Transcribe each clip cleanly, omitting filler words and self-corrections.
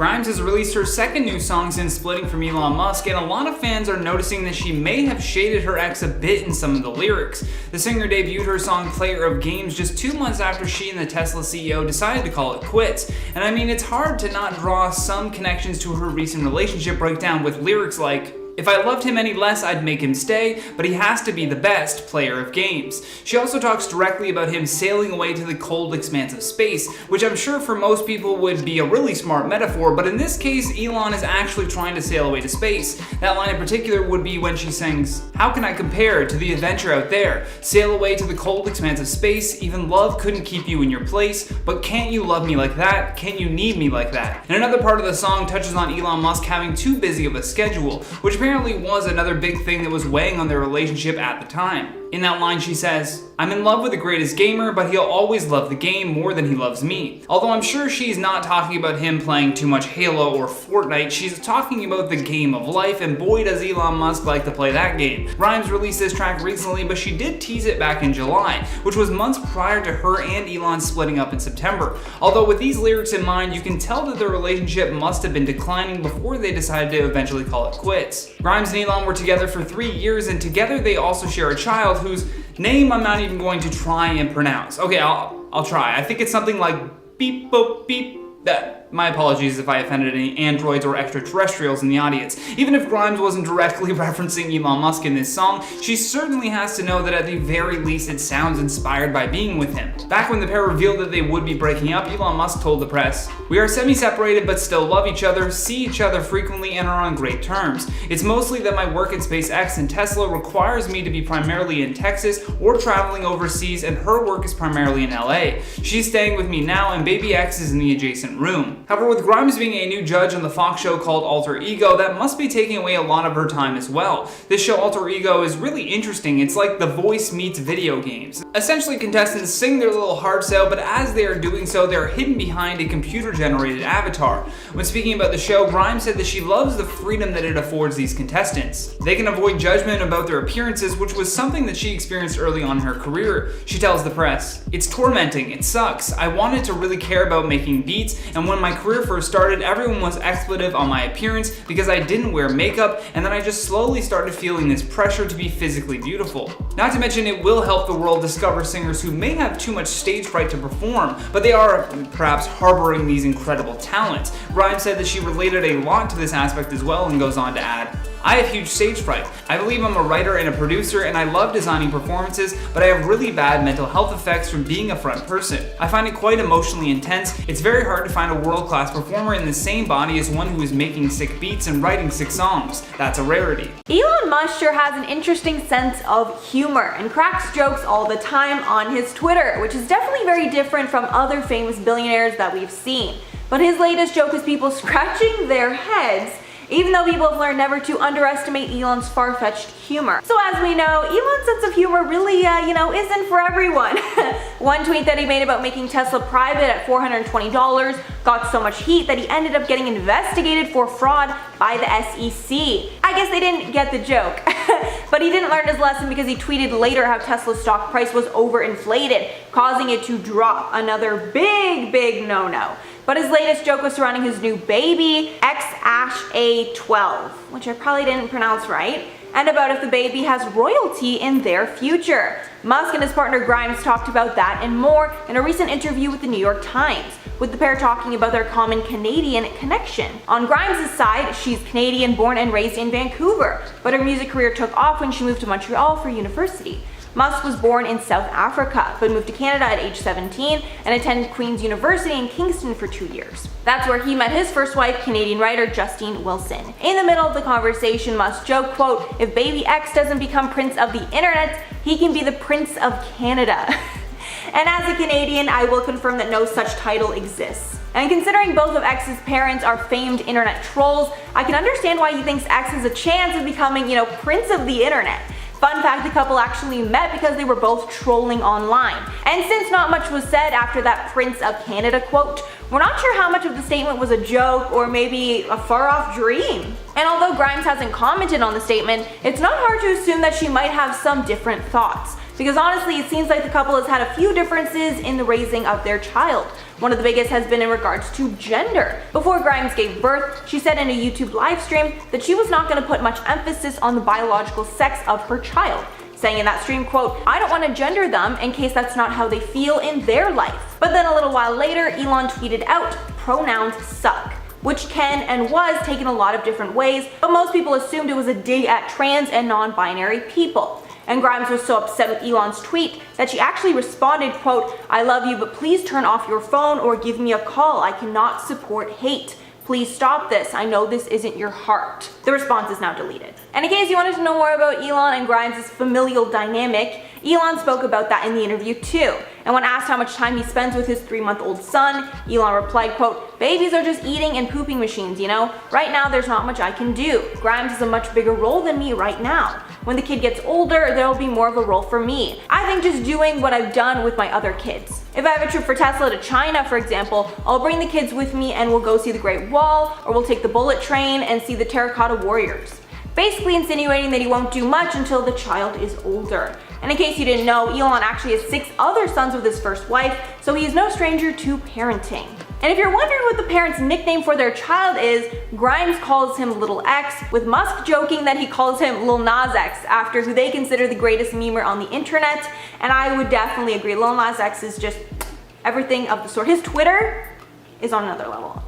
Grimes has released her second new song since splitting from Elon Musk, and a lot of fans are noticing that she may have shaded her ex a bit in some of the lyrics. The singer debuted her song Player of Games just 2 months after she and the Tesla CEO decided to call it quits. And I mean, it's hard to not draw some connections to her recent relationship breakdown with lyrics like, "If I loved him any less, I'd make him stay, but he has to be the best player of games." She also talks directly about him sailing away to the cold expanse of space, which I'm sure for most people would be a really smart metaphor, but in this case, Elon is actually trying to sail away to space. That line in particular would be when she sings, "How can I compare to the adventure out there? Sail away to the cold expanse of space, even love couldn't keep you in your place, but can't you love me like that? Can't you need me like that?" And another part of the song touches on Elon Musk having too busy of a schedule, which apparently was another big thing that was weighing on their relationship at the time. In that line she says, "I'm in love with the greatest gamer, but he'll always love the game more than he loves me." Although I'm sure she's not talking about him playing too much Halo or Fortnite, she's talking about the game of life, and boy does Elon Musk like to play that game. Grimes released this track recently, but she did tease it back in July, which was months prior to her and Elon splitting up in September. Although with these lyrics in mind, you can tell that their relationship must have been declining before they decided to eventually call it quits. Grimes and Elon were together for 3 years, and together they also share a child whose name I'm not even going to try and pronounce. Okay, I'll try. I think it's something like beep boop beep. My apologies if I offended any androids or extraterrestrials in the audience. Even if Grimes wasn't directly referencing Elon Musk in this song, she certainly has to know that at the very least it sounds inspired by being with him. Back when the pair revealed that they would be breaking up, Elon Musk told the press, "We are semi-separated but still love each other, see each other frequently, and are on great terms. It's mostly that my work at SpaceX and Tesla requires me to be primarily in Texas or traveling overseas, and her work is primarily in LA. She's staying with me now, and baby X is in the adjacent room." However, with Grimes being a new judge on the Fox show called Alter Ego, that must be taking away a lot of her time as well. This show Alter Ego is really interesting. It's like The Voice meets video games. Essentially, contestants sing their little hearts out, but as they are doing so, they're hidden behind a computer-generated avatar. When speaking about the show, Grimes said that she loves the freedom that it affords these contestants. They can avoid judgment about their appearances, which was something that she experienced early on in her career. She tells the press, "It's tormenting, it sucks. I wanted to really care about making beats, and when my career first started, everyone was expletive on my appearance because I didn't wear makeup, and then I just slowly started feeling this pressure to be physically beautiful. Not to mention it will help the world discover singers who may have too much stage fright to perform, but they are perhaps harboring these incredible talents." Grimes said that she related a lot to this aspect as well and goes on to add, "I have huge stage fright. I believe I'm a writer and a producer, and I love designing performances, but I have really bad mental health effects from being a front person. I find it quite emotionally intense. It's very hard to find a world-class performer in the same body as one who is making sick beats and writing sick songs. That's a rarity." Elon Musk sure has an interesting sense of humor and cracks jokes all the time on his Twitter, which is definitely very different from other famous billionaires that we've seen. But his latest joke is people scratching their heads, even though people have learned never to underestimate Elon's far-fetched humor. So as we know, Elon's sense of humor really, isn't for everyone. One tweet that he made about making Tesla private at $420 got so much heat that he ended up getting investigated for fraud by the SEC. I guess they didn't get the joke. But he didn't learn his lesson because he tweeted later how Tesla's stock price was overinflated, causing it to drop. Another big no-no. But his latest joke was surrounding his new baby, XASH-A12, which I probably didn't pronounce right, and about if the baby has royalty in their future. Musk and his partner Grimes talked about that and more in a recent interview with the New York Times, with the pair talking about their common Canadian connection. On Grimes' side, she's Canadian, born and raised in Vancouver, but her music career took off when she moved to Montreal for university. Musk was born in South Africa, but moved to Canada at age 17 and attended Queen's University in Kingston for 2 years. That's where he met his first wife, Canadian writer Justine Wilson. In the middle of the conversation, Musk joked, quote, "If baby X doesn't become Prince of the Internet, he can be the Prince of Canada." And as a Canadian, I will confirm that no such title exists. And considering both of X's parents are famed internet trolls, I can understand why he thinks X has a chance of becoming, Prince of the Internet. Fun fact, the couple actually met because they were both trolling online. And since not much was said after that Prince of Canada quote, we're not sure how much of the statement was a joke or maybe a far-off dream. And although Grimes hasn't commented on the statement, it's not hard to assume that she might have some different thoughts. because honestly it seems like the couple has had a few differences in the raising of their child. One of the biggest has been in regards to gender. Before Grimes gave birth, she said in a YouTube livestream that she was not going to put much emphasis on the biological sex of her child, saying in that stream, quote, "I don't want to gender them in case that's not how they feel in their life." But then a little while later, Elon tweeted out, "Pronouns suck," which can and was taken a lot of different ways, but most people assumed it was a dig at trans and non-binary people. And Grimes was so upset with Elon's tweet that she actually responded, quote, "I love you, but please turn off your phone or give me a call. I cannot support hate. Please stop this. I know this isn't your heart." The response is now deleted. And in case you wanted to know more about Elon and Grimes' familial dynamic, Elon spoke about that in the interview too. And when asked how much time he spends with his 3-month-old son, Elon replied, quote, "Babies are just eating and pooping machines, you know? Right now there's not much I can do. Grimes has a much bigger role than me right now. When the kid gets older, there'll be more of a role for me. I think just doing what I've done with my other kids. If I have a trip for Tesla to China, for example, I'll bring the kids with me and we'll go see the Great Wall, or we'll take the bullet train and see the Terracotta Warriors." Basically insinuating that he won't do much until the child is older. And in case you didn't know, Elon actually has 6 other sons with his first wife, so he is no stranger to parenting. And if you're wondering what the parents' nickname for their child is, Grimes calls him Little X, with Musk joking that he calls him Lil Nas X, after who they consider the greatest memer on the internet. And I would definitely agree, Lil Nas X is just everything of the sort. His Twitter is on another level.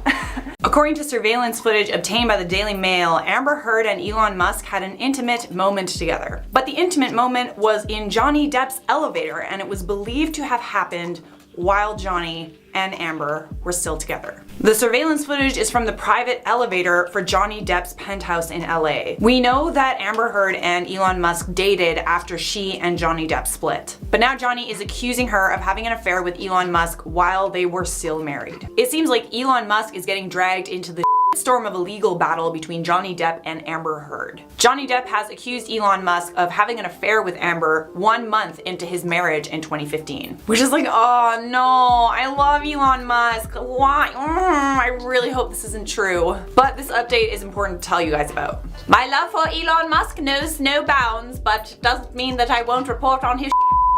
According to surveillance footage obtained by the Daily Mail, Amber Heard and Elon Musk had an intimate moment together. But the intimate moment was in Johnny Depp's elevator, and it was believed to have happened while Johnny and Amber were still together. The surveillance footage is from the private elevator for Johnny Depp's penthouse in LA. We know that Amber Heard and Elon Musk dated after she and Johnny Depp split. But now Johnny is accusing her of having an affair with Elon Musk while they were still married. It seems like Elon Musk is getting dragged into the storm of a legal battle between Johnny Depp and Amber Heard. Johnny Depp has accused Elon Musk of having an affair with Amber 1 month into his marriage in 2015. Which is like, oh no, I love Elon Musk. Why? I really hope this isn't true. But this update is important to tell you guys about. My love for Elon Musk knows no bounds, but doesn't mean that I won't report on his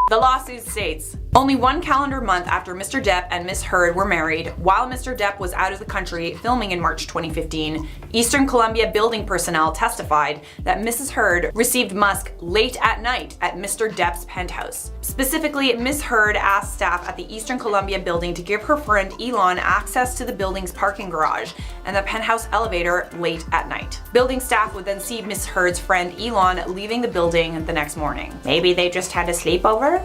The lawsuit states, only 1 calendar month after Mr. Depp and Ms. Heard were married, while Mr. Depp was out of the country filming in March 2015, Eastern Columbia building personnel testified that Mrs. Heard received Musk late at night at Mr. Depp's penthouse. Specifically, Ms. Heard asked staff at the Eastern Columbia building to give her friend Elon access to the building's parking garage and the penthouse elevator late at night. Building staff would then see Ms. Heard's friend Elon leaving the building the next morning. Maybe they just had a sleepover?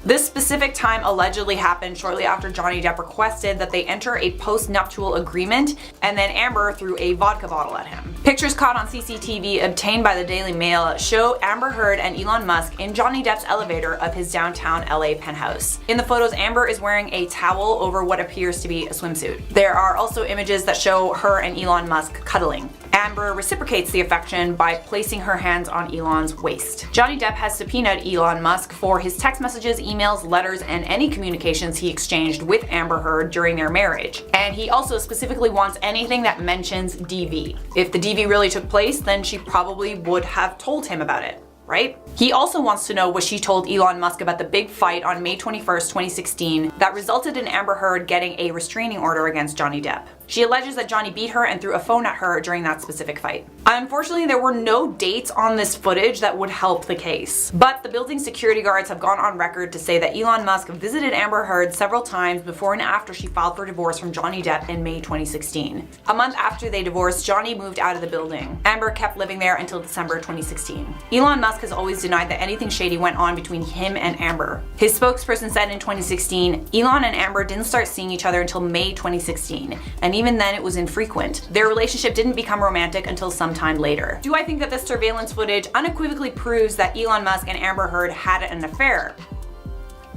This specific time allegedly happened shortly after Johnny Depp requested that they enter a post-nuptial agreement, and then Amber threw a vodka bottle at him. Pictures caught on CCTV obtained by the Daily Mail show Amber Heard and Elon Musk in Johnny Depp's elevator of his downtown LA penthouse. In the photos, Amber is wearing a towel over what appears to be a swimsuit. There are also images that show her and Elon Musk cuddling. Amber reciprocates the affection by placing her hands on Elon's waist. Johnny Depp has subpoenaed Elon Musk for his text messages, emails, letters, and any communications he exchanged with Amber Heard during their marriage. And he also specifically wants anything that mentions DV. If the DV really took place, then she probably would have told him about it, right? He also wants to know what she told Elon Musk about the big fight on May 21st, 2016 that resulted in Amber Heard getting a restraining order against Johnny Depp. She alleges that Johnny beat her and threw a phone at her during that specific fight. Unfortunately, there were no dates on this footage that would help the case. But the building security guards have gone on record to say that Elon Musk visited Amber Heard several times before and after she filed for divorce from Johnny Depp in May 2016. A month after they divorced, Johnny moved out of the building. Amber kept living there until December 2016. Elon Musk has always denied that anything shady went on between him and Amber. His spokesperson said in 2016, Elon and Amber didn't start seeing each other until May 2016, and even then it was infrequent. Their relationship didn't become romantic until sometime later. Do I think that this surveillance footage unequivocally proves that Elon Musk and Amber Heard had an affair?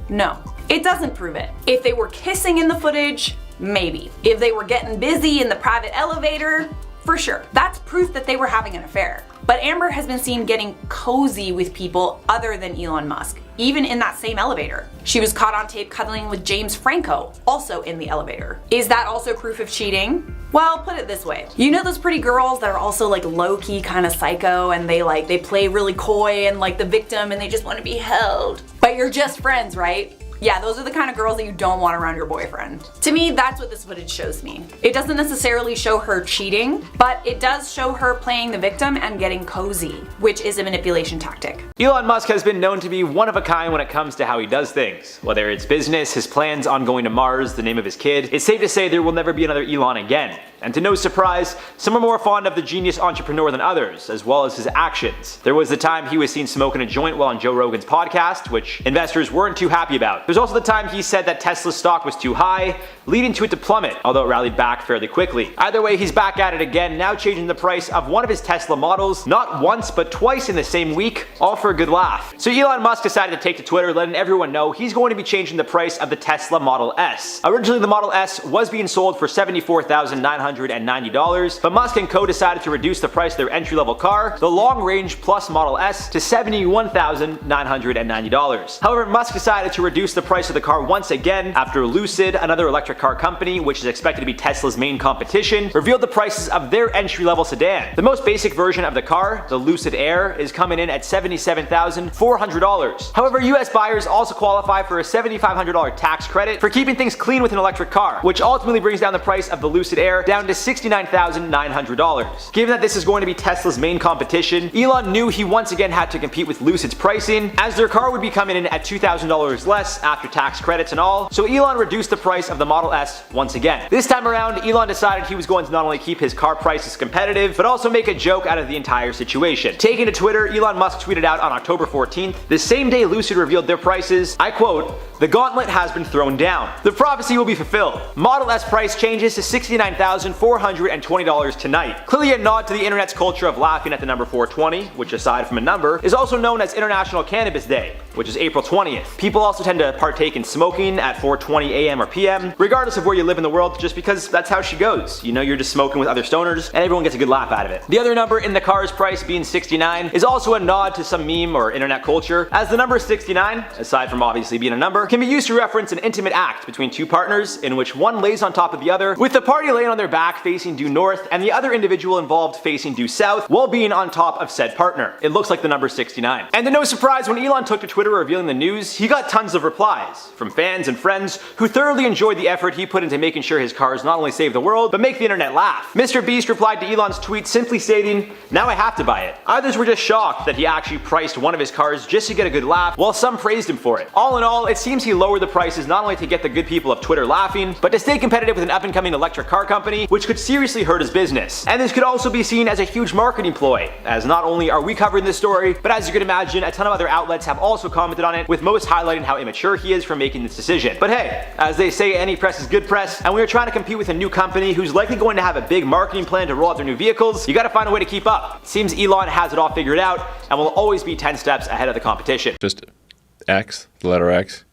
No, it doesn't prove it. If they were kissing in the footage, maybe. If they were getting busy in the private elevator, for sure. That's proof that they were having an affair. But Amber has been seen getting cozy with people other than Elon Musk. even in that same elevator. She was caught on tape cuddling with James Franco, also in the elevator. Is that also proof of cheating? Well, put it this way. You know those pretty girls that are also like low-key kind of psycho, and they play really coy and like the victim, and they just want to be held. But you're just friends, right? Yeah, those are the kind of girls that you don't want around your boyfriend. To me, that's what this footage shows me. It doesn't necessarily show her cheating, but it does show her playing the victim and getting cozy, which is a manipulation tactic. Elon Musk has been known to be one of a kind when it comes to how he does things. Whether it's business, his plans on going to Mars, the name of his kid, it's safe to say there will never be another Elon again. And to no surprise, some are more fond of the genius entrepreneur than others, as well as his actions. There was the time he was seen smoking a joint while on Joe Rogan's podcast, which investors weren't too happy about. There's also the time he said that Tesla's stock was too high, leading to it to plummet, although it rallied back fairly quickly. Either way, he's back at it again, now changing the price of one of his Tesla models, not once but twice in the same week, all for a good laugh. So Elon Musk decided to take to Twitter, letting everyone know he's going to be changing the price of the Tesla Model S. Originally, the Model S was being sold for $74,990, but Musk and co decided to reduce the price of their entry-level car, the long-range Plus Model S, to $71,990. However, Musk decided to reduce the price of the car once again after Lucid, another electric car company which is expected to be Tesla's main competition, revealed the prices of their entry-level sedan. The most basic version of the car, the Lucid Air, is coming in at $77,400. However, US buyers also qualify for a $7,500 tax credit for keeping things clean with an electric car, which ultimately brings down the price of the Lucid Air down to $69,900. Given that this is going to be Tesla's main competition, Elon knew he once again had to compete with Lucid's pricing, as their car would be coming in at $2,000 less after tax credits and all, so Elon reduced the price of the Model S once again. This time around, Elon decided he was going to not only keep his car prices competitive, but also make a joke out of the entire situation. Taking to Twitter, Elon Musk tweeted out on October 14th, the same day Lucid revealed their prices, I quote, "The gauntlet has been thrown down. The prophecy will be fulfilled. Model S price changes to $69,420 tonight." Clearly a nod to the internet's culture of laughing at the number 420, which aside from a number, is also known as International Cannabis Day, which is April 20th. People also tend to partake in smoking at 4:20 AM or PM, regardless of where you live in the world, just because that's how she goes. You know, you're just smoking with other stoners, and everyone gets a good laugh out of it. The other number in the car's price being 69 is also a nod to some meme or internet culture, as the number 69, aside from obviously being a number, can be used to reference an intimate act between two partners in which one lays on top of the other, with the party laying on their back facing due north and the other individual involved facing due south while being on top of said partner. It looks like the number 69. And to no surprise, when Elon took to Twitter revealing the news, he got tons of replies from fans and friends who thoroughly enjoyed the effort he put into making sure his cars not only save the world, but make the internet laugh. Mr. Beast replied to Elon's tweet simply stating, "Now I have to buy it." Others were just shocked that he actually priced one of his cars just to get a good laugh, while some praised him for it. All in all, it seems he lowered the prices not only to get the good people of Twitter laughing, but to stay competitive with an up-and-coming electric car company, which could seriously hurt his business. And this could also be seen as a huge marketing ploy, as not only are we covering this story, but as you can imagine, a ton of other outlets have also commented on it, with most highlighting how immature he is for making this decision. But hey, as they say, any press is good press, and we are trying to compete with a new company who's likely going to have a big marketing plan to roll out their new vehicles. You gotta find a way to keep up. It seems Elon has it all figured out, and will always be 10 steps ahead of the competition. Just X, the letter X,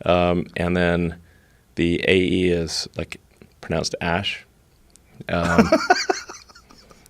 and then the AE is like pronounced Ash.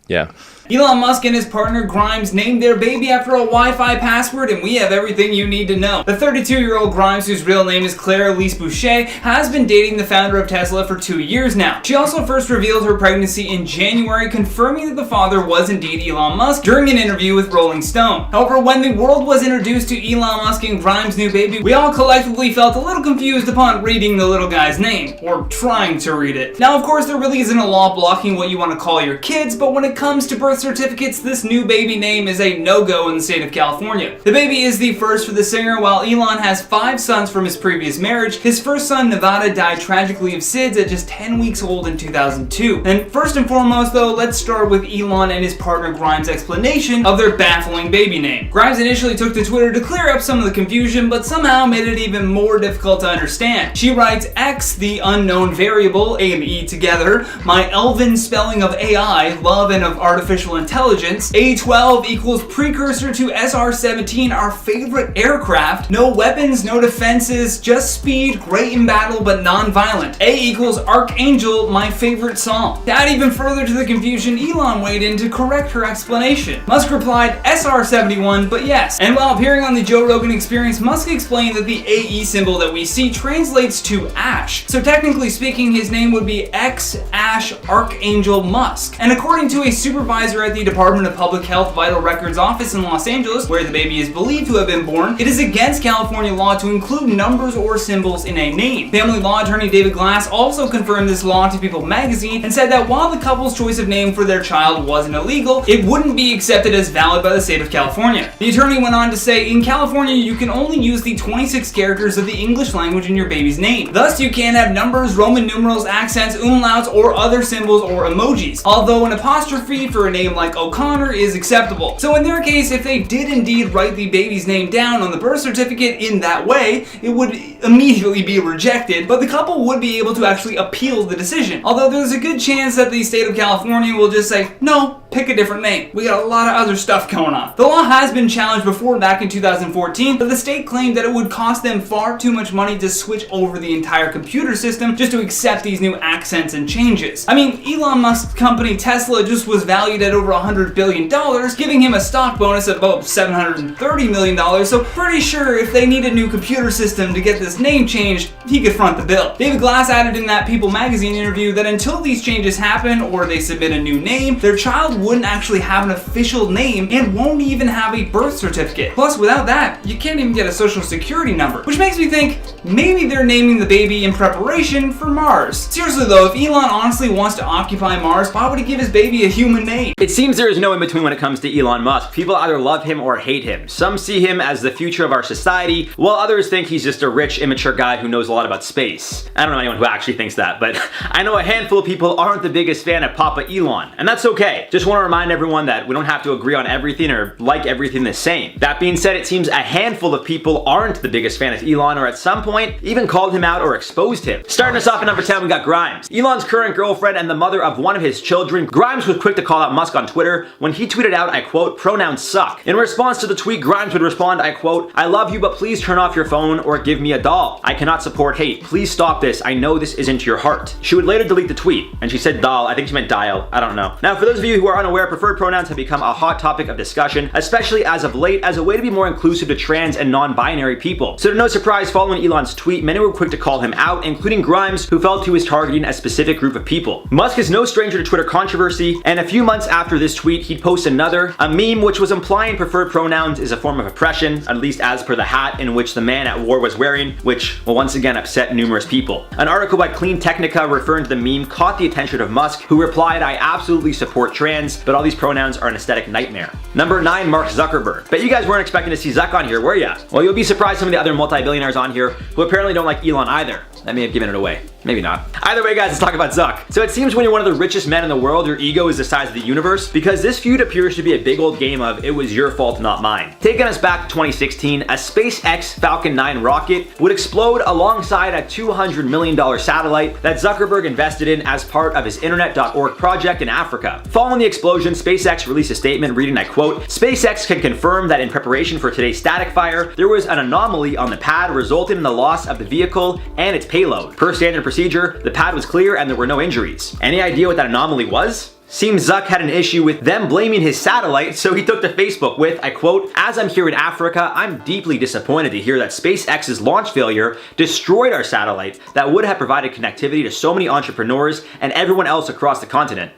Yeah. Elon Musk and his partner Grimes named their baby after a Wi-Fi password, and we have everything you need to know. The 32-year-old Grimes, whose real name is Claire Elise Boucher, has been dating the founder of Tesla for 2 years now. She also first revealed her pregnancy in January, confirming that the father was indeed Elon Musk during an interview with Rolling Stone. However, when the world was introduced to Elon Musk and Grimes' new baby, we all collectively felt a little confused upon reading the little guy's name, or trying to read it. Now, of course, there really isn't a law blocking what you want to call your kids, but when it comes to birth certificates, this new baby name is a no-go in the state of California. The baby is the first for the singer. While Elon has 5 sons from his previous marriage, his first son, Nevada, died tragically of SIDS at just 10 weeks old in 2002. And first and foremost though, let's start with Elon and his partner Grimes' explanation of their baffling baby name. Grimes initially took to Twitter to clear up some of the confusion, but somehow made it even more difficult to understand. She writes, X, the unknown variable, A and E together, my elven spelling of AI, love and of artificial artificial intelligence. A12 equals precursor to SR-17, our favorite aircraft. No weapons, no defenses, just speed, great in battle, but non-violent. A equals Archangel, my favorite song. To add even further to the confusion, Elon weighed in to correct her explanation. Musk replied SR-71, but yes. And while appearing on the Joe Rogan Experience, Musk explained that the AE symbol that we see translates to Ash. So technically speaking, his name would be X Ash Archangel Musk. And according to a supervisor at the Department of Public Health Vital Records office in Los Angeles, where the baby is believed to have been born, it is against California law to include numbers or symbols in a name. Family law attorney David Glass also confirmed this law to People magazine and said that while the couple's choice of name for their child wasn't illegal, it wouldn't be accepted as valid by the state of California. The attorney went on to say, in California, you can only use the 26 characters of the English language in your baby's name. Thus, you can't have numbers, Roman numerals, accents, umlauts, or other symbols or emojis, although an apostrophe for a name like O'Connor is acceptable. So in their case, if they did indeed write the baby's name down on the birth certificate in that way, it would immediately be rejected, but the couple would be able to actually appeal the decision. Although there's a good chance that the state of California will just say, no, pick a different name. We got a lot of other stuff going on. The law has been challenged before back in 2014, but the state claimed that it would cost them far too much money to switch over the entire computer system just to accept these new accents and changes. I mean, Elon Musk's company Tesla just was valued at over $100 billion, giving him a stock bonus of about $730 million, so pretty sure if they need a new computer system to get this name changed, he could front the bill. David Glass added in that People magazine interview that until these changes happen or they submit a new name, their child wouldn't actually have an official name and won't even have a birth certificate. Plus, without that, you can't even get a social security number, which makes me think maybe they're naming the baby in preparation for Mars. Seriously though, if Elon honestly wants to occupy Mars, why would he give his baby a human name? It seems there is no in between when it comes to Elon Musk. People either love him or hate him. Some see him as the future of our society, while others think he's just a rich, immature guy who knows a lot about space. I don't know anyone who actually thinks that, but I know a handful of people aren't the biggest fan of Papa Elon, and that's okay. Just want to remind everyone that we don't have to agree on everything or like everything the same. That being said, it seems a handful of people aren't the biggest fan of Elon, or at some point even called him out or exposed him. Starting us off at number 10, we got Grimes. Elon's current girlfriend and the mother of one of his children. Grimes was quick to call out Musk on Twitter when he tweeted out, I quote, pronouns suck. In response to the tweet, Grimes would respond, I quote, I love you, but please turn off your phone or give me a doll. I cannot support hate. Please stop this. I know this isn't your heart. She would later delete the tweet, and she said doll. I think she meant dial. I don't know. Now, for those of you who are unaware, preferred pronouns have become a hot topic of discussion, especially as of late, as a way to be more inclusive to trans and non-binary people. So to no surprise, following Elon's tweet, many were quick to call him out, including Grimes, who felt he was targeting a specific group of people. Musk is no stranger to Twitter controversy, and a few months after this tweet, he'd post another, a meme which was implying preferred pronouns is a form of oppression, at least as per the hat in which the man at war was wearing, which will once again upset numerous people. An article by Clean Technica referring to the meme caught the attention of Musk, who replied, I absolutely support trans, but all these pronouns are an aesthetic nightmare. Number 9, Mark Zuckerberg. Bet you guys weren't expecting to see Zuck on here, were ya? Well, you'll be surprised some of the other multi-billionaires on here who apparently don't like Elon either. That may have given it away. Maybe not. Either way, guys, let's talk about Zuck. So it seems when you're one of the richest men in the world, your ego is the size of the universe, because this feud appears to be a big old game of it was your fault, not mine. Taking us back to 2016, a SpaceX Falcon 9 rocket would explode alongside a $200 million satellite that Zuckerberg invested in as part of his Internet.org project in Africa. Following the explosion, SpaceX released a statement reading, I quote, SpaceX can confirm that in preparation for today's static fire, there was an anomaly on the pad resulting in the loss of the vehicle and its payload. Per standard procedure, the pad was clear and there were no injuries. Any idea what that anomaly was? Seems Zuck had an issue with them blaming his satellite, so he took to Facebook with, I quote, as I'm here in Africa, I'm deeply disappointed to hear that SpaceX's launch failure destroyed our satellite that would have provided connectivity to so many entrepreneurs and everyone else across the continent.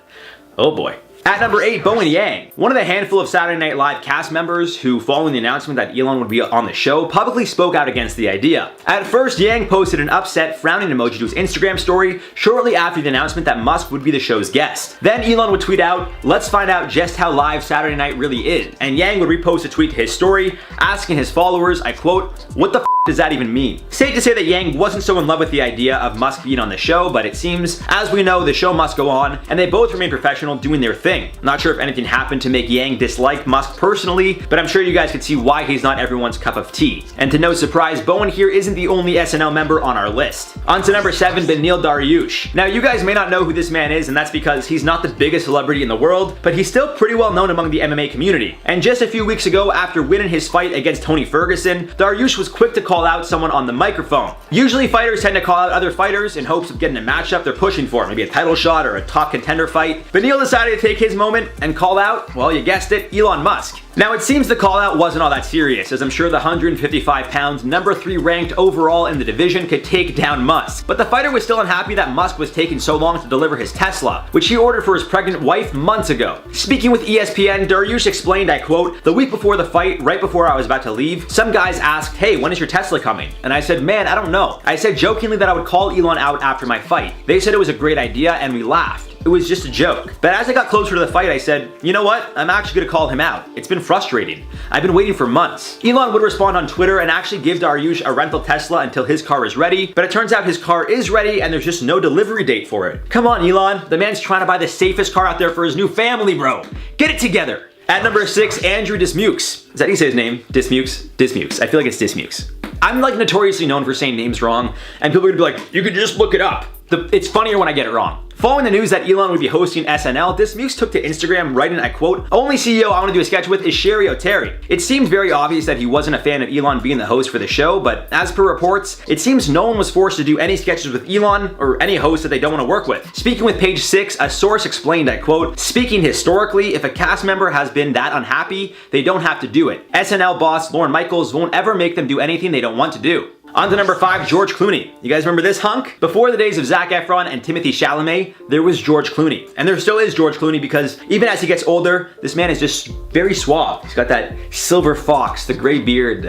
Oh boy. At number 8, Bowen Yang, one of the handful of Saturday Night Live cast members who, following the announcement that Elon would be on the show, publicly spoke out against the idea. At first, Yang posted an upset, frowning emoji to his Instagram story shortly after the announcement that Musk would be the show's guest. Then Elon would tweet out, let's find out just how live Saturday Night really is. And Yang would repost a tweet to his story, asking his followers, I quote, what the f does that even mean? Safe to say that Yang wasn't so in love with the idea of Musk being on the show, but it seems, as we know, the show must go on, and they both remain professional doing their thing. Not sure if anything happened to make Yang dislike Musk personally, but I'm sure you guys could see why he's not everyone's cup of tea. And to no surprise, Bowen here isn't the only SNL member on our list. On to number 7, Benil Dariush. Now you guys may not know who this man is, and that's because he's not the biggest celebrity in the world, but he's still pretty well known among the MMA community. And just a few weeks ago, after winning his fight against Tony Ferguson, Dariush was quick to call out someone on the microphone. Usually fighters tend to call out other fighters in hopes of getting a matchup they're pushing for, maybe a title shot or a top contender fight. Benil decided to take his moment and call out, well, you guessed it, Elon Musk. Now it seems the call out wasn't all that serious, as I'm sure the 155 pounds, number 3 ranked overall in the division could take down Musk. But the fighter was still unhappy that Musk was taking so long to deliver his Tesla, which he ordered for his pregnant wife months ago. Speaking with ESPN, Dariush explained, I quote, "The week before the fight, right before I was about to leave, some guys asked, hey, when is your Tesla coming? And I said, man, I don't know. I said jokingly that I would call Elon out after my fight. They said it was a great idea and we laughed. It was just a joke. But as I got closer to the fight, I said, you know what? I'm actually gonna call him out. It's been frustrating. I've been waiting for months." Elon would respond on Twitter and actually give Dariush a rental Tesla until his car is ready, but it turns out his car is ready and there's just no delivery date for it. Come on, Elon. The man's trying to buy the safest car out there for his new family, bro. Get it together. At number 6, Andrew Dismukes. Is that how you say his name? Dismukes? Dismukes. I feel like it's Dismukes. I'm like notoriously known for saying names wrong, and people are gonna be like, you could just look it up. It's funnier when I get it wrong. Following the news that Elon would be hosting SNL, Dismukes took to Instagram writing, I quote, "Only CEO I want to do a sketch with is Sherry O'Terry." It seemed very obvious that he wasn't a fan of Elon being the host for the show, but as per reports, it seems no one was forced to do any sketches with Elon or any host that they don't want to work with. Speaking with Page 6, a source explained, I quote, "Speaking historically, if a cast member has been that unhappy, they don't have to do it. SNL boss Lorne Michaels won't ever make them do anything they don't want to do." On to number 5, George Clooney. You guys remember this hunk? Before the days of Zac Efron and Timothée Chalamet, there was George Clooney. And there still is George Clooney because even as he gets older, this man is just very suave. He's got that silver fox, the gray beard.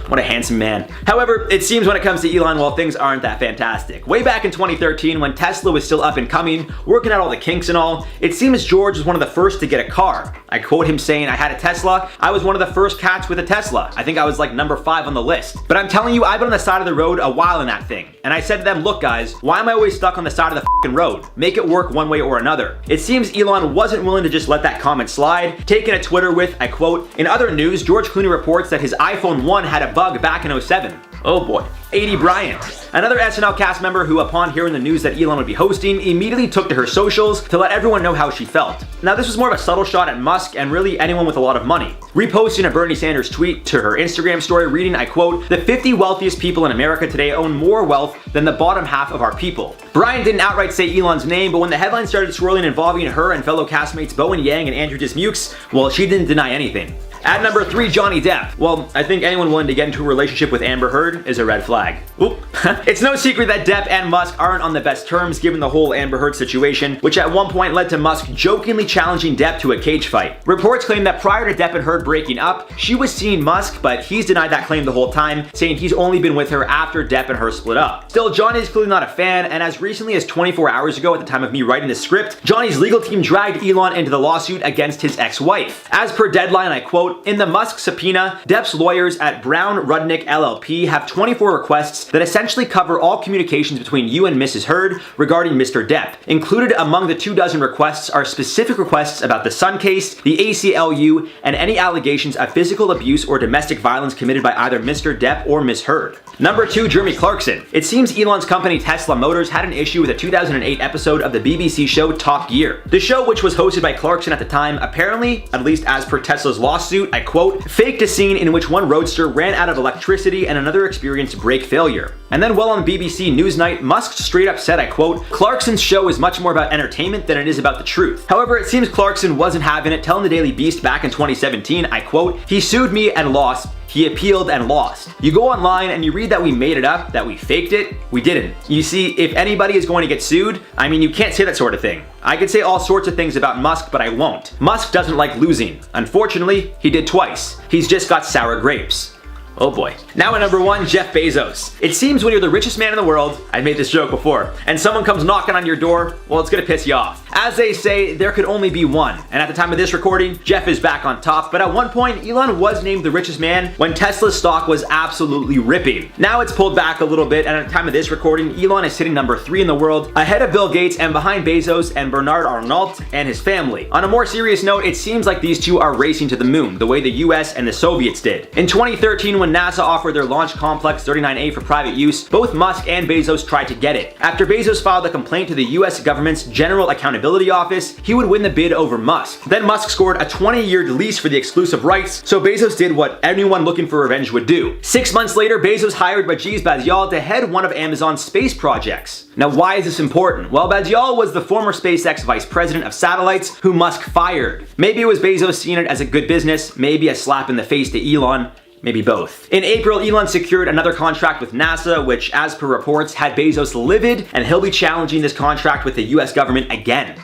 What a handsome man. However, it seems when it comes to Elon, well, things aren't that fantastic. Way back in 2013, when Tesla was still up and coming, working out all the kinks and all, it seems George was one of the first to get a car. I quote him saying, "I had a Tesla. I was one of the first cats with a Tesla. I think I was like number 5 on the list. But I'm telling you, I've been on the side of the road a while in that thing. And I said to them, look guys, why am I always stuck on the side of the fucking road? Make it work one way or another." It seems Elon wasn't willing to just let that comment slide, taking a Twitter with, I quote, "In other news, George Clooney reports that his iPhone 1 had a bug back in 07. Oh boy. 80 Bryant, another SNL cast member who, upon hearing the news that Elon would be hosting, immediately took to her socials to let everyone know how she felt. Now this was more of a subtle shot at Musk and really anyone with a lot of money. Reposting a Bernie Sanders tweet to her Instagram story reading, I quote, "The 50 wealthiest people in America today own more wealth than the bottom half of our people." Bryant didn't outright say Elon's name, but when the headlines started swirling involving her and fellow castmates Bowen Yang and Andrew Dismukes, well, she didn't deny anything. At number 3, Johnny Depp. Well, I think anyone willing to get into a relationship with Amber Heard is a red flag. Oop. It's no secret that Depp and Musk aren't on the best terms given the whole Amber Heard situation, which at one point led to Musk jokingly challenging Depp to a cage fight. Reports claim that prior to Depp and Heard breaking up, she was seeing Musk, but he's denied that claim the whole time, saying he's only been with her after Depp and her split up. Still, Johnny's clearly not a fan, and as recently as 24 hours ago at the time of me writing this script, Johnny's legal team dragged Elon into the lawsuit against his ex-wife. As per Deadline, I quote, "In the Musk subpoena, Depp's lawyers at Brown Rudnick LLP have 24 requests that essentially cover all communications between you and Mrs. Heard regarding Mr. Depp. Included among the 24 requests are specific requests about the Sun case, the ACLU, and any allegations of physical abuse or domestic violence committed by either Mr. Depp or Ms. Heard." Number 2, Jeremy Clarkson. It seems Elon's company Tesla Motors had an issue with a 2008 episode of the BBC show Top Gear. The show, which was hosted by Clarkson at the time, apparently, at least as per Tesla's lawsuit, I quote, "faked a scene in which one roadster ran out of electricity and another experienced brake failure." And then while on BBC Newsnight, Musk straight up said, I quote, "Clarkson's show is much more about entertainment than it is about the truth." However, it seems Clarkson wasn't having it, telling the Daily Beast back in 2017, I quote, "He sued me and lost. He appealed and lost. You go online and you read that we made it up, that we faked it. We didn't. You see, if anybody is going to get sued, I mean, you can't say that sort of thing. I could say all sorts of things about Musk, but I won't. Musk doesn't like losing. Unfortunately, he did twice. He's just got sour grapes." Oh boy. Now at number 1, Jeff Bezos. It seems when you're the richest man in the world, I've made this joke before, and someone comes knocking on your door, well, it's gonna piss you off. As they say, there could only be one. And at the time of this recording, Jeff is back on top, but at one point, Elon was named the richest man when Tesla's stock was absolutely ripping. Now it's pulled back a little bit, and at the time of this recording, Elon is sitting number 3 in the world, ahead of Bill Gates and behind Bezos and Bernard Arnault and his family. On a more serious note, it seems like these two are racing to the moon, the way the US and the Soviets did. In 2013, when NASA offered their Launch Complex 39A for private use, both Musk and Bezos tried to get it. After Bezos filed a complaint to the US government's General Accountability Office, he would win the bid over Musk. Then Musk scored a 20-year lease for the exclusive rights, so Bezos did what anyone looking for revenge would do. 6 months later, Bezos hired Rajiv Badyal to head one of Amazon's space projects. Now, why is this important? Well, Badyal was the former SpaceX vice president of satellites who Musk fired. Maybe it was Bezos seeing it as a good business, maybe a slap in the face to Elon. Maybe both. In April, Elon secured another contract with NASA, which, as per reports, had Bezos livid, and he'll be challenging this contract with the US government again.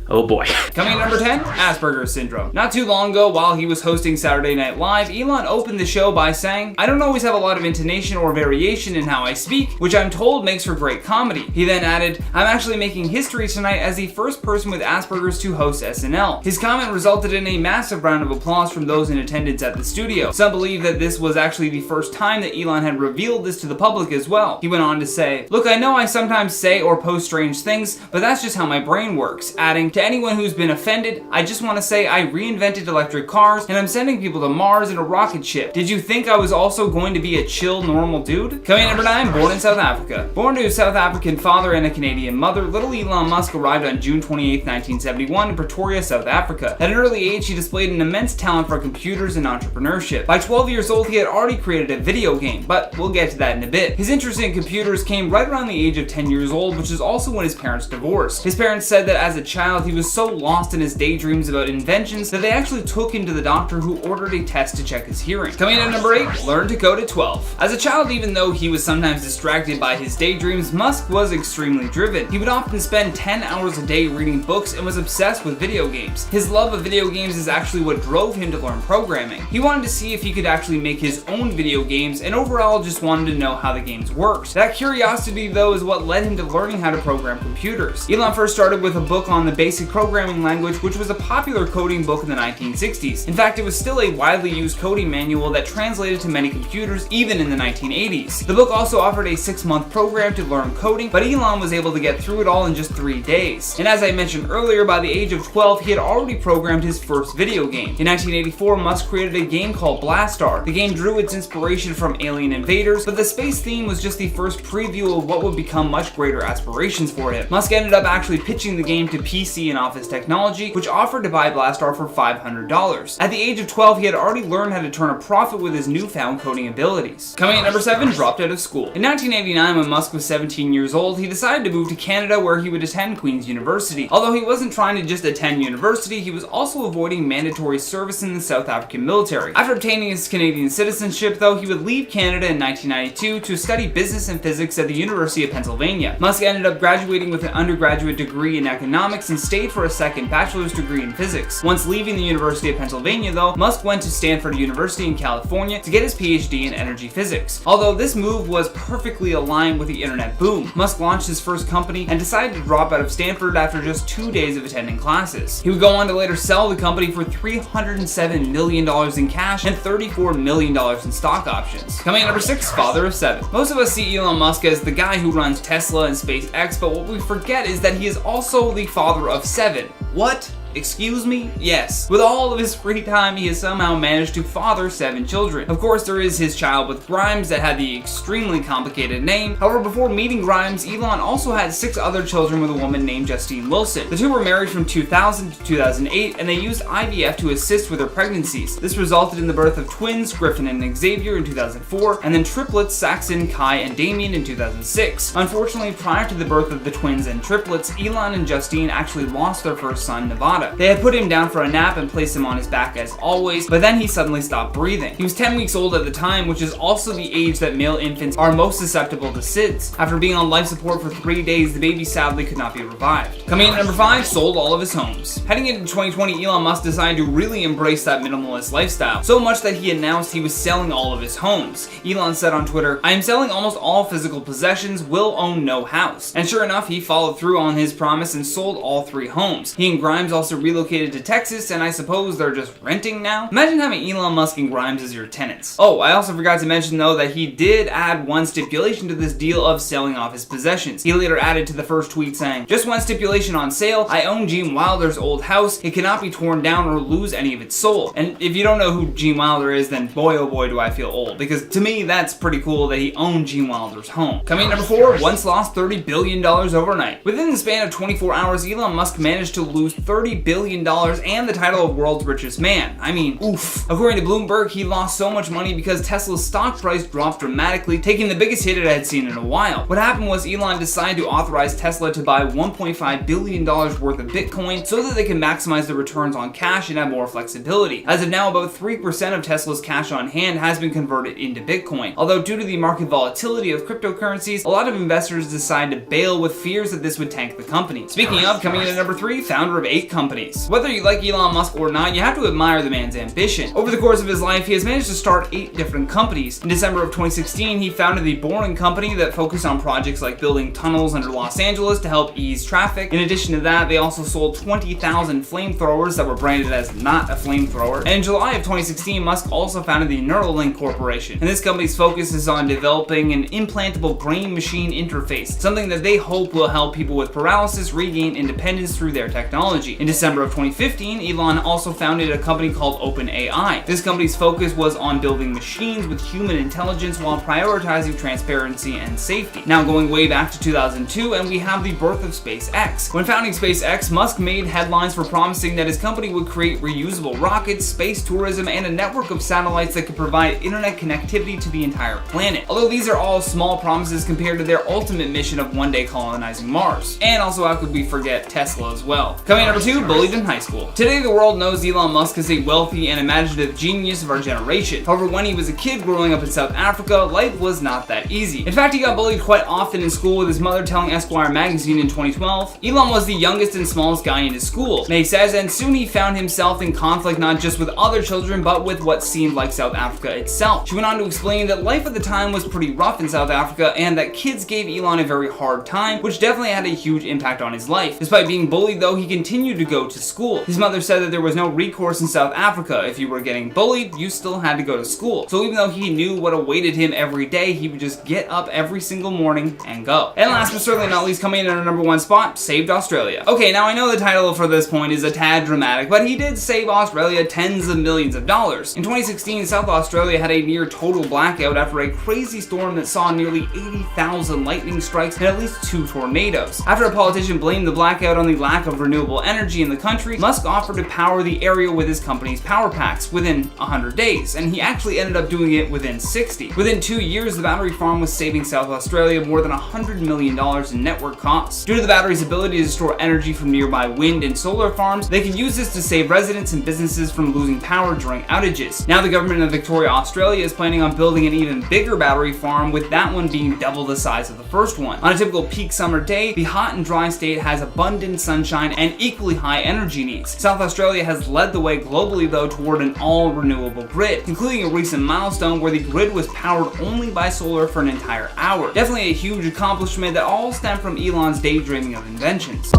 Oh boy. Coming at number 10, Asperger's syndrome. Not too long ago, while he was hosting Saturday Night Live, Elon opened the show by saying, "I don't always have a lot of intonation or variation in how I speak, which I'm told makes for great comedy." He then added, "I'm actually making history tonight as the first person with Asperger's to host SNL." His comment resulted in a massive round of applause from those in attendance at the studio. Some believe that this was actually the first time that Elon had revealed this to the public as well. He went on to say, "Look, I know I sometimes say or post strange things, but that's just how my brain works," adding, "To anyone who's been offended, I just want to say I reinvented electric cars and I'm sending people to Mars in a rocket ship. Did you think I was also going to be a chill, normal dude?" Coming at number 9, born in South Africa. Born to a South African father and a Canadian mother, little Elon Musk arrived on June 28, 1971 in Pretoria, South Africa. At an early age, he displayed an immense talent for computers and entrepreneurship. By 12 years old, he had already created a video game, but we'll get to that in a bit. His interest in computers came right around the age of 10 years old, which is also when his parents divorced. His parents said that as a child, he was so lost in his daydreams about inventions that they actually took him to the doctor, who ordered a test to check his hearing. Coming in at number 8, learned to code at 12. As a child, even though he was sometimes distracted by his daydreams, Musk was extremely driven. He would often spend 10 hours a day reading books and was obsessed with video games. His love of video games is actually what drove him to learn programming. He wanted to see if he could actually make his own video games, and overall just wanted to know how the games worked. That curiosity, though, is what led him to learning how to program computers. Elon first started with a book on the basic programming language, which was a popular coding book in the 1960s. In fact, it was still a widely used coding manual that translated to many computers even in the 1980s. The book also offered a 6-month program to learn coding, but Elon was able to get through it all in just 3 days. And as I mentioned earlier, by the age of 12, he had already programmed his first video game. In 1984, Musk created a game called Blastar. The game drew its inspiration from Alien Invaders, but the space theme was just the first preview of what would become much greater aspirations for him. Musk ended up actually pitching the game to PC and Office Technology, which offered to buy Blastar for $500. At the age of 12, he had already learned how to turn a profit with his newfound coding abilities. Coming at number 7, dropped out of school. In 1989, when Musk was 17 years old, he decided to move to Canada, where he would attend Queen's University. Although he wasn't trying to just attend university, he was also avoiding mandatory service in the South African military. After obtaining his Canadian citizenship, though, he would leave Canada in 1992 to study business and physics at the University of Pennsylvania. Musk ended up graduating with an undergraduate degree in economics and stayed for a second bachelor's degree in physics. Once leaving the University of Pennsylvania, though, Musk went to Stanford University in California to get his PhD in energy physics. Although this move was perfectly aligned with the internet boom, Musk launched his first company and decided to drop out of Stanford after just 2 days of attending classes. He would go on to later sell the company for $307 million in cash and $34 million in stock options. Coming at number 6, father of 7. Most of us see Elon Musk as the guy who runs Tesla and SpaceX, but what we forget is that he is also the father of 7. What? Excuse me? Yes. With all of his free time, he has somehow managed to father 7 children. Of course, there is his child with Grimes that had the extremely complicated name. However, before meeting Grimes, Elon also had 6 other children with a woman named Justine Wilson. The two were married from 2000 to 2008, and they used IVF to assist with their pregnancies. This resulted in the birth of twins, Griffin and Xavier, in 2004, and then triplets, Saxon, Kai, and Damien, in 2006. Unfortunately, prior to the birth of the twins and triplets, Elon and Justine actually lost their first son, Nevada. Nevada. They had put him down for a nap and placed him on his back as always, but then he suddenly stopped breathing. He was 10 weeks old at the time, which is also the age that male infants are most susceptible to SIDS. After being on life support for 3 days, the baby sadly could not be revived. Coming in at number 5, sold all of his homes. Heading into 2020, Elon Musk decided to really embrace that minimalist lifestyle, so much that he announced he was selling all of his homes. Elon said on Twitter, "I am selling almost all physical possessions, will own no house." And sure enough, he followed through on his promise and sold all 3 homes. He and Grimes also relocated to Texas, and I suppose they're just renting now? Imagine having Elon Musk and Grimes as your tenants. Oh, I also forgot to mention though that he did add one stipulation to this deal of selling off his possessions. He later added to the first tweet saying, "Just one stipulation on sale, I own Gene Wilder's old house. It cannot be torn down or lose any of its soul." And if you don't know who Gene Wilder is, then boy oh boy do I feel old, because to me that's pretty cool that he owned Gene Wilder's home. Coming in number 4, once lost $30 billion overnight. Within the span of 24 hours, Elon Musk managed to lose $30 billion and the title of world's richest man. I mean, oof. According to Bloomberg, he lost so much money because Tesla's stock price dropped dramatically, taking the biggest hit it had seen in a while. What happened was Elon decided to authorize Tesla to buy $1.5 billion worth of Bitcoin so that they can maximize the returns on cash and have more flexibility. As of now, about 3% of Tesla's cash on hand has been converted into Bitcoin. Although due to the market volatility of cryptocurrencies, a lot of investors decided to bail with fears that this would tank the company. Speaking of, coming in at number 3, founder of 8 companies. Whether you like Elon Musk or not, you have to admire the man's ambition. Over the course of his life, he has managed to start 8 different companies. In December of 2016, he founded the Boring Company that focused on projects like building tunnels under Los Angeles to help ease traffic. In addition to that, they also sold 20,000 flamethrowers that were branded as not a flamethrower. And in July of 2016, Musk also founded the Neuralink Corporation. And this company's focus is on developing an implantable brain-machine interface, something that they hope will help people with paralysis regain independence through their technology. In December of 2015, Elon also founded a company called OpenAI. This company's focus was on building machines with human intelligence while prioritizing transparency and safety. Now going way back to 2002, and we have the birth of SpaceX. When founding SpaceX, Musk made headlines for promising that his company would create reusable rockets, space tourism, and a network of satellites that could provide internet connectivity to the entire planet. Although these are all small promises compared to their ultimate mission of one day colonizing Mars. And also, how could we forget Tesla as well? Coming in number 2, bullied in high school. Today the world knows Elon Musk as a wealthy and imaginative genius of our generation. However, when he was a kid growing up in South Africa, life was not that easy. In fact, he got bullied quite often in school, with his mother telling Esquire magazine in 2012, Elon was the youngest and smallest guy in his school. May says, and soon he found himself in conflict not just with other children, but with what seemed like South Africa itself. She went on to explain that life at the time was pretty rough in South Africa, and that kids gave Elon a very hard time, which definitely had a huge impact on his life. Despite being bullied though, he continued to go to school. His mother said that there was no recourse in South Africa. If you were getting bullied, you still had to go to school. So even though he knew what awaited him every day, he would just get up every single morning and go. And last but certainly not least, coming in at our number 1 spot, saved Australia. Okay, now I know the title for this point is a tad dramatic, but he did save Australia tens of millions of dollars. In 2016, South Australia had a near total blackout after a crazy storm that saw nearly 80,000 lightning strikes and at least 2 tornadoes. After a politician blamed the blackout on the lack of renewable energy in the country, Musk offered to power the area with his company's power packs within 100 days, and he actually ended up doing it within 60. Within 2 years, the battery farm was saving South Australia more than $100 million in network costs. Due to the battery's ability to store energy from nearby wind and solar farms, they can use this to save residents and businesses from losing power during outages. Now the government of Victoria, Australia is planning on building an even bigger battery farm, with that one being double the size of the first one. On a typical peak summer day, the hot and dry state has abundant sunshine and equally high energy needs. South Australia has led the way globally though toward an all-renewable grid, including a recent milestone where the grid was powered only by solar for an entire hour. Definitely a huge accomplishment that all stemmed from Elon's daydreaming of inventions.